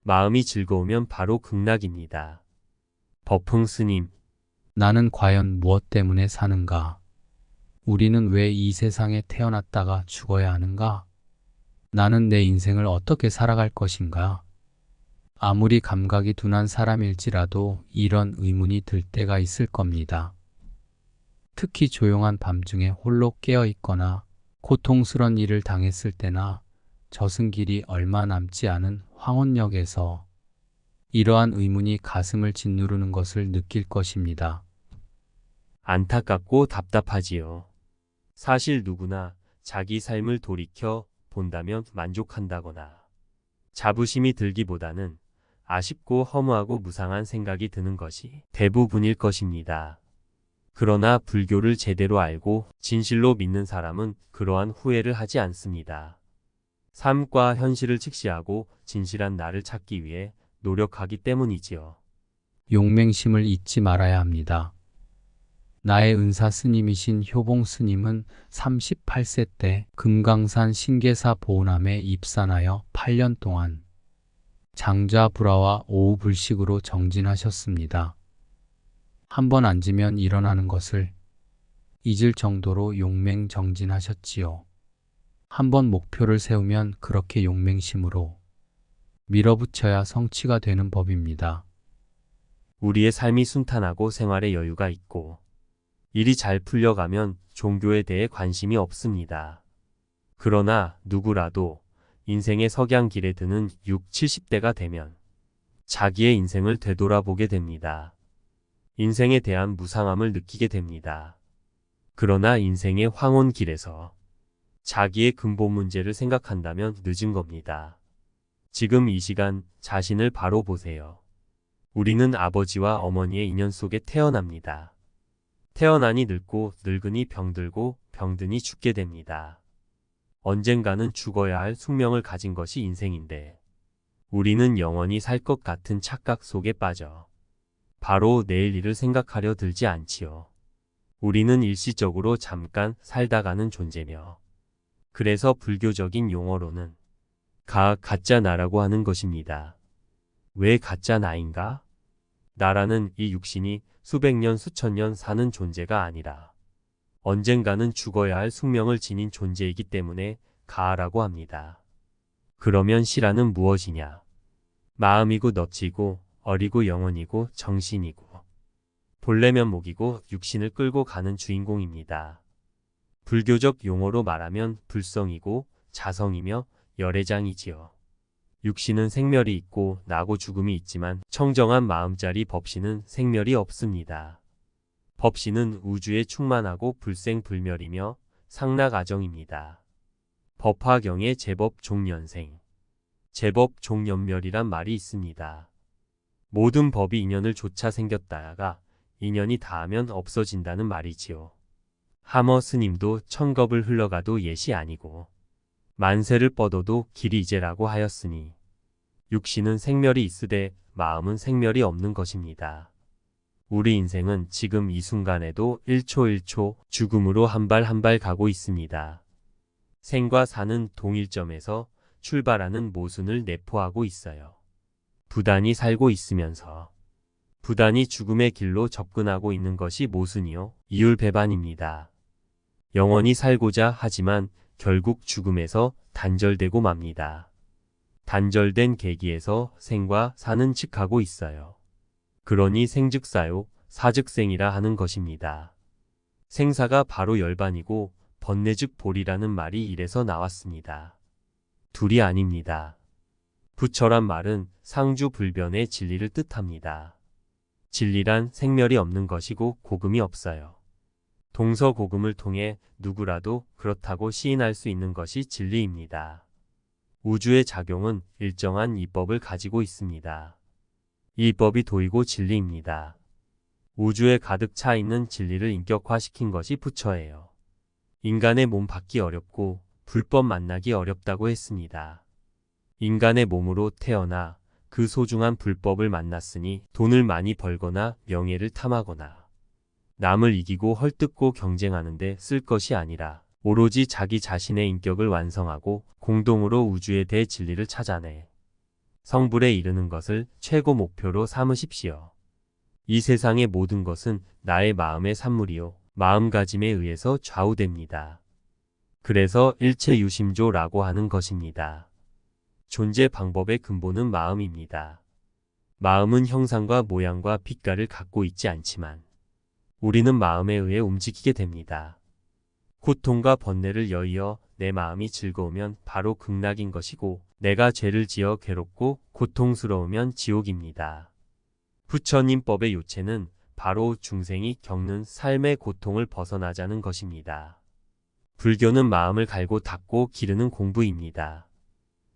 마음이 즐거우면 바로 극락입니다. 법흥 스님, 나는 과연 무엇 때문에 사는가? 우리는 왜 이 세상에 태어났다가 죽어야 하는가? 나는 내 인생을 어떻게 살아갈 것인가? 아무리 감각이 둔한 사람일지라도 이런 의문이 들 때가 있을 겁니다. 특히 조용한 밤중에 홀로 깨어 있거나 고통스런 일을 당했을 때나 저승길이 얼마 남지 않은 황혼역에서 이러한 의문이 가슴을 짓누르는 것을 느낄 것입니다. 안타깝고 답답하지요. 사실 누구나 자기 삶을 돌이켜 본다면 만족한다거나 자부심이 들기보다는 아쉽고 허무하고 무상한 생각이 드는 것이 대부분일 것입니다. 그러나 불교를 제대로 알고 진실로 믿는 사람은 그러한 후회를 하지 않습니다. 삶과 현실을 직시하고 진실한 나를 찾기 위해 노력하기 때문이지요. 용맹심을 잊지 말아야 합니다. 나의 은사 스님이신 효봉 스님은 38세 때 금강산 신계사 보온함에 입산하여 8년 동안 장자불화와 오후불식으로 정진하셨습니다. 한번 앉으면 일어나는 것을 잊을 정도로 용맹정진하셨지요. 한번 목표를 세우면 그렇게 용맹심으로 밀어붙여야 성취가 되는 법입니다. 우리의 삶이 순탄하고 생활에 여유가 있고 일이 잘 풀려가면 종교에 대해 관심이 없습니다. 그러나 누구라도 인생의 석양길에 드는 6, 70대가 되면 자기의 인생을 되돌아보게 됩니다. 인생에 대한 무상함을 느끼게 됩니다. 그러나 인생의 황혼길에서 자기의 근본 문제를 생각한다면 늦은 겁니다. 지금 이 시간 자신을 바로 보세요. 우리는 아버지와 어머니의 인연 속에 태어납니다. 태어나니 늙고 늙으니 병들고 병드니 죽게 됩니다. 언젠가는 죽어야 할 숙명을 가진 것이 인생인데 우리는 영원히 살 것 같은 착각 속에 빠져 바로 내일 일을 생각하려 들지 않지요. 우리는 일시적으로 잠깐 살다 가는 존재며 그래서 불교적인 용어로는 가짜 나라고 하는 것입니다. 왜 가짜 나인가? 나라는 이 육신이 수백 년 수천 년 사는 존재가 아니라 언젠가는 죽어야 할 숙명을 지닌 존재이기 때문에 가라고 합니다. 그러면 시라는 무엇이냐? 마음이고 넙지고 어리고 영혼이고 정신이고 본래 면목이고 육신을 끌고 가는 주인공입니다. 불교적 용어로 말하면 불성이고 자성이며 열애장이지요. 육신은 생멸이 있고 나고 죽음이 있지만 청정한 마음자리 법신은 생멸이 없습니다. 법신은 우주에 충만하고 불생불멸이며 상락아정입니다. 법화경에 제법 종년생, 제법 종연멸이란 말이 있습니다. 모든 법이 인연을 좇아 생겼다가 인연이 닿으면 없어진다는 말이지요. 하머 스님도 천겁을 흘러가도 예시 아니고 만세를 뻗어도 길이 이제라고 하였으니 육신은 생멸이 있으되 마음은 생멸이 없는 것입니다. 우리 인생은 지금 이 순간에도 1초 1초 죽음으로 한 발 한 발 가고 있습니다. 생과 사는 동일점에서 출발하는 모순을 내포하고 있어요. 부단히 살고 있으면서 부단히 죽음의 길로 접근하고 있는 것이 모순이요 이율배반입니다. 영원히 살고자 하지만 결국 죽음에서 단절되고 맙니다. 단절된 계기에서 생과 사는 측하고 있어요. 그러니 생즉사요, 사즉생이라 하는 것입니다. 생사가 바로 열반이고 번뇌즉 볼이라는 말이 이래서 나왔습니다. 둘이 아닙니다. 부처란 말은 상주불변의 진리를 뜻합니다. 진리란 생멸이 없는 것이고 고금이 없어요. 동서고금을 통해 누구라도 그렇다고 시인할 수 있는 것이 진리입니다. 우주의 작용은 일정한 이법을 가지고 있습니다. 이 이법이 도이고 진리입니다. 우주에 가득 차 있는 진리를 인격화시킨 것이 부처예요. 인간의 몸 받기 어렵고 불법 만나기 어렵다고 했습니다. 인간의 몸으로 태어나 그 소중한 불법을 만났으니 돈을 많이 벌거나 명예를 탐하거나 남을 이기고 헐뜯고 경쟁하는데 쓸 것이 아니라 오로지 자기 자신의 인격을 완성하고 공동으로 우주의 대진리를 찾아내 성불에 이르는 것을 최고 목표로 삼으십시오. 이 세상의 모든 것은 나의 마음의 산물이요. 마음가짐에 의해서 좌우됩니다. 그래서 일체유심조라고 하는 것입니다. 존재 방법의 근본은 마음입니다. 마음은 형상과 모양과 빛깔을 갖고 있지 않지만 우리는 마음에 의해 움직이게 됩니다. 고통과 번뇌를 여의어 내 마음이 즐거우면 바로 극락인 것이고 내가 죄를 지어 괴롭고 고통스러우면 지옥입니다. 부처님법의 요체는 바로 중생이 겪는 삶의 고통을 벗어나자는 것입니다. 불교는 마음을 갈고 닦고 기르는 공부입니다.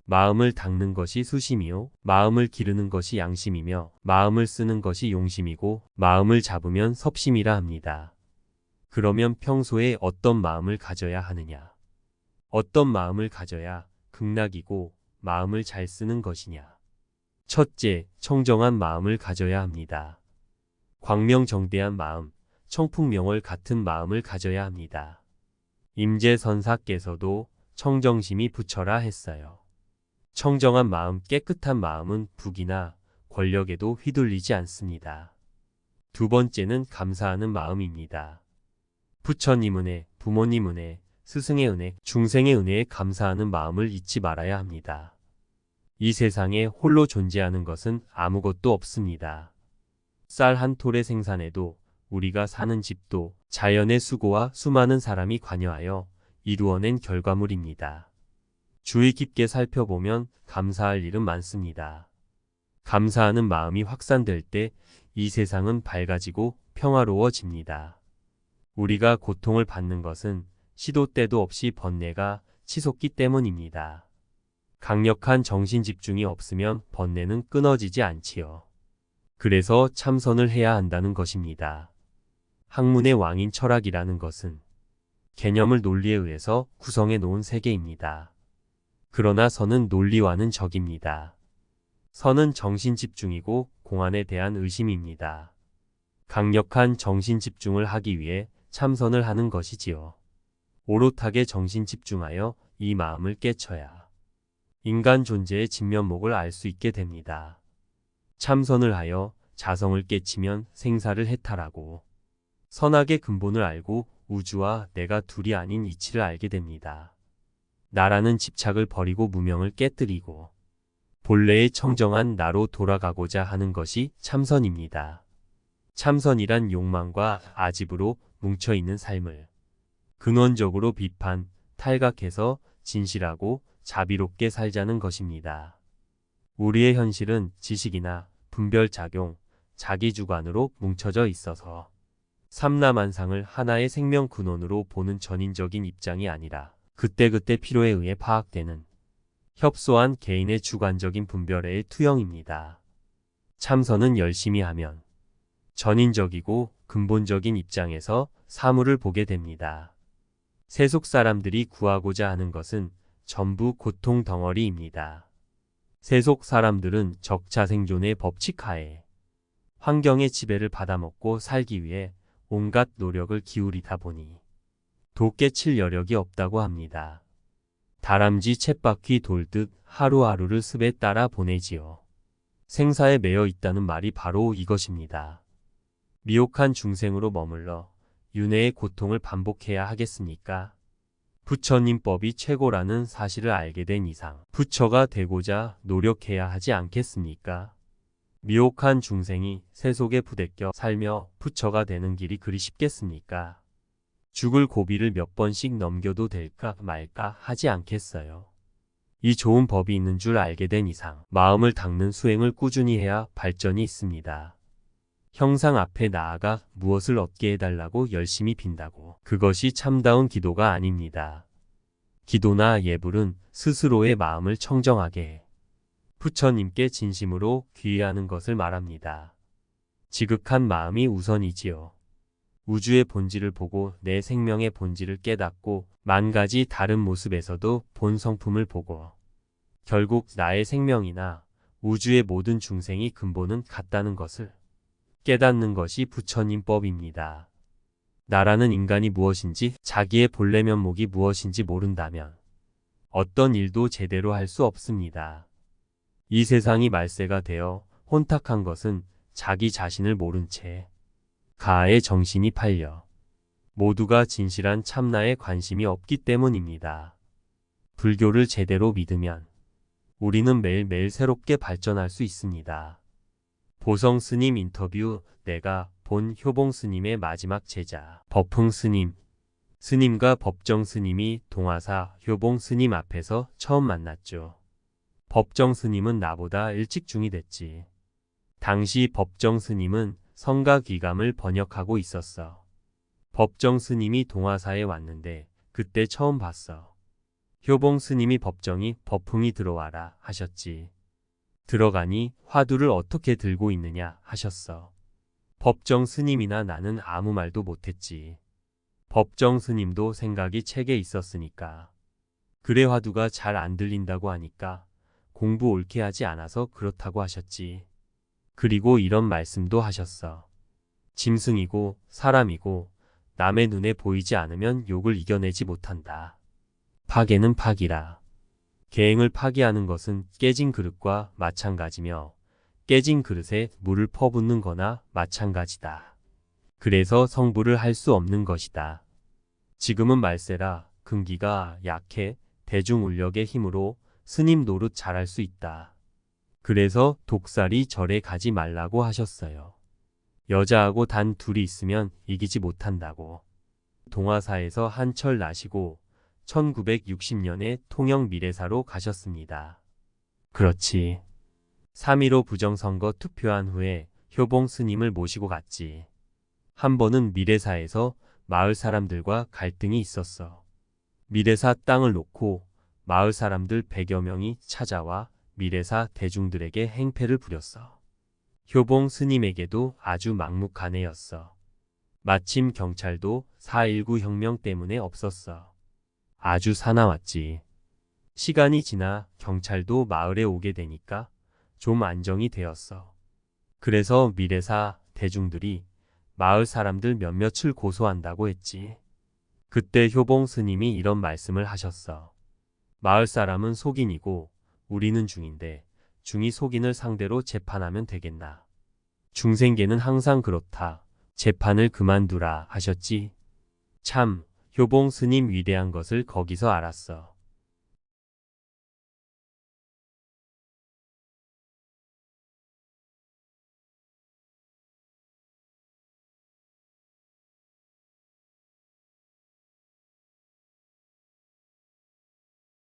마음을 닦는 것이 수심이요, 마음을 기르는 것이 양심이며 마음을 쓰는 것이 용심이고 마음을 잡으면 섭심이라 합니다. 그러면 평소에 어떤 마음을 가져야 하느냐? 어떤 마음을 가져야 극락이고 마음을 잘 쓰는 것이냐? 첫째, 청정한 마음을 가져야 합니다. 광명정대한 마음, 청풍명월 같은 마음을 가져야 합니다. 임재선사께서도 청정심이 부처라 했어요. 청정한 마음, 깨끗한 마음은 북이나 권력에도 휘둘리지 않습니다. 두 번째는 감사하는 마음입니다. 부처님 은혜, 부모님 은혜, 스승의 은혜, 중생의 은혜에 감사하는 마음을 잊지 말아야 합니다. 이 세상에 홀로 존재하는 것은 아무것도 없습니다. 쌀 한 톨의 생산에도 우리가 사는 집도 자연의 수고와 수많은 사람이 관여하여 이루어낸 결과물입니다. 주의 깊게 살펴보면 감사할 일은 많습니다. 감사하는 마음이 확산될 때 이 세상은 밝아지고 평화로워집니다. 우리가 고통을 받는 것은 시도 때도 없이 번뇌가 치솟기 때문입니다. 강력한 정신 집중이 없으면 번뇌는 끊어지지 않지요. 그래서 참선을 해야 한다는 것입니다. 학문의 왕인 철학이라는 것은 개념을 논리에 의해서 구성해 놓은 세계입니다. 그러나 선은 논리와는 적입니다. 선은 정신 집중이고 공안에 대한 의심입니다. 강력한 정신 집중을 하기 위해 참선을 하는 것이지요. 오롯하게 정신 집중하여 이 마음을 깨쳐야 인간 존재의 진면목을 알 수 있게 됩니다. 참선을 하여 자성을 깨치면 생사를 해탈하고 선악의 근본을 알고 우주와 내가 둘이 아닌 이치를 알게 됩니다. 나라는 집착을 버리고 무명을 깨뜨리고 본래의 청정한 나로 돌아가고자 하는 것이 참선입니다. 참선이란 욕망과 아집으로 뭉쳐있는 삶을 근원적으로 비판, 탈각해서 진실하고 자비롭게 살자는 것입니다. 우리의 현실은 지식이나 분별작용, 자기주관으로 뭉쳐져 있어서 삼라만상을 하나의 생명 근원으로 보는 전인적인 입장이 아니라 그때그때 필요에 의해 파악되는 협소한 개인의 주관적인 분별의 투영입니다. 참선은 열심히 하면 전인적이고 근본적인 입장에서 사물을 보게 됩니다. 세속 사람들이 구하고자 하는 것은 전부 고통 덩어리입니다. 세속 사람들은 적자생존의 법칙하에 환경의 지배를 받아먹고 살기 위해 온갖 노력을 기울이다 보니 돋깨칠 여력이 없다고 합니다. 다람쥐 쳇바퀴 돌듯 하루하루를 습에 따라 보내지요. 생사에 매여 있다는 말이 바로 이것입니다. 미혹한 중생으로 머물러 윤회의 고통을 반복해야 하겠습니까? 부처님법이 최고라는 사실을 알게 된 이상 부처가 되고자 노력해야 하지 않겠습니까? 미혹한 중생이 세속에 부대껴 살며 부처가 되는 길이 그리 쉽겠습니까? 죽을 고비를 몇 번씩 넘겨도 될까 말까 하지 않겠어요. 이 좋은 법이 있는 줄 알게 된 이상 마음을 닦는 수행을 꾸준히 해야 발전이 있습니다. 형상 앞에 나아가 무엇을 얻게 해달라고 열심히 빈다고 그것이 참다운 기도가 아닙니다. 기도나 예불은 스스로의 마음을 청정하게 해 부처님께 진심으로 귀의하는 것을 말합니다. 지극한 마음이 우선이지요. 우주의 본질을 보고 내 생명의 본질을 깨닫고 만 가지 다른 모습에서도 본 성품을 보고 결국 나의 생명이나 우주의 모든 중생이 근본은 같다는 것을 깨닫는 것이 부처님법입니다. 나라는 인간이 무엇인지 자기의 본래 면목이 무엇인지 모른다면 어떤 일도 제대로 할 수 없습니다. 이 세상이 말세가 되어 혼탁한 것은 자기 자신을 모른 채 가아의 정신이 팔려 모두가 진실한 참나에 관심이 없기 때문입니다. 불교를 제대로 믿으면 우리는 매일매일 새롭게 발전할 수 있습니다. 보성 스님 인터뷰. 내가 본 효봉 스님의 마지막 제자 법흥 스님. 스님과 법정 스님이 동화사 효봉 스님 앞에서 처음 만났죠. 법정 스님은 나보다 일찍 중이 됐지. 당시 법정 스님은 성가 귀감을 번역하고 있었어. 법정 스님이 동화사에 왔는데 그때 처음 봤어. 효봉 스님이 법정이 법흥이 들어와라 하셨지. 들어가니 화두를 어떻게 들고 있느냐 하셨어. 법정 스님이나 나는 아무 말도 못했지. 법정 스님도 생각이 책에 있었으니까. 그래 화두가 잘 안 들린다고 하니까 공부 옳게 하지 않아서 그렇다고 하셨지. 그리고 이런 말씀도 하셨어. 짐승이고 사람이고 남의 눈에 보이지 않으면 욕을 이겨내지 못한다. 파괴는 파기라. 계행을 파기하는 것은 깨진 그릇과 마찬가지며 깨진 그릇에 물을 퍼붓는 거나 마찬가지다. 그래서 성불을 할 수 없는 것이다. 지금은 말세라 근기가 약해 대중울력의 힘으로 스님 노릇 잘할 수 있다. 그래서 독살이 절에 가지 말라고 하셨어요. 여자하고 단 둘이 있으면 이기지 못한다고. 동화사에서 한철 나시고 1960년에 통영 미래사로 가셨습니다. 그렇지. 3.15 부정선거 투표한 후에 효봉 스님을 모시고 갔지. 한 번은 미래사에서 마을 사람들과 갈등이 있었어. 미래사 땅을 놓고 마을 사람들 100여 명이 찾아와 미래사 대중들에게 행패를 부렸어. 효봉 스님에게도 아주 막무가내 였어. 마침 경찰도 4.19 혁명 때문에 없었어. 아주 사나웠지. 시간이 지나 경찰도 마을에 오게 되니까 좀 안정이 되었어. 그래서 미래사 대중들이 마을 사람들 몇몇을 고소한다고 했지. 그때 효봉 스님이 이런 말씀을 하셨어. 마을 사람은 속인이고 우리는 중인데 중이 속인을 상대로 재판하면 되겠나. 중생계는 항상 그렇다. 재판을 그만두라 하셨지. 참 효봉 스님 위대한 것을 거기서 알았어.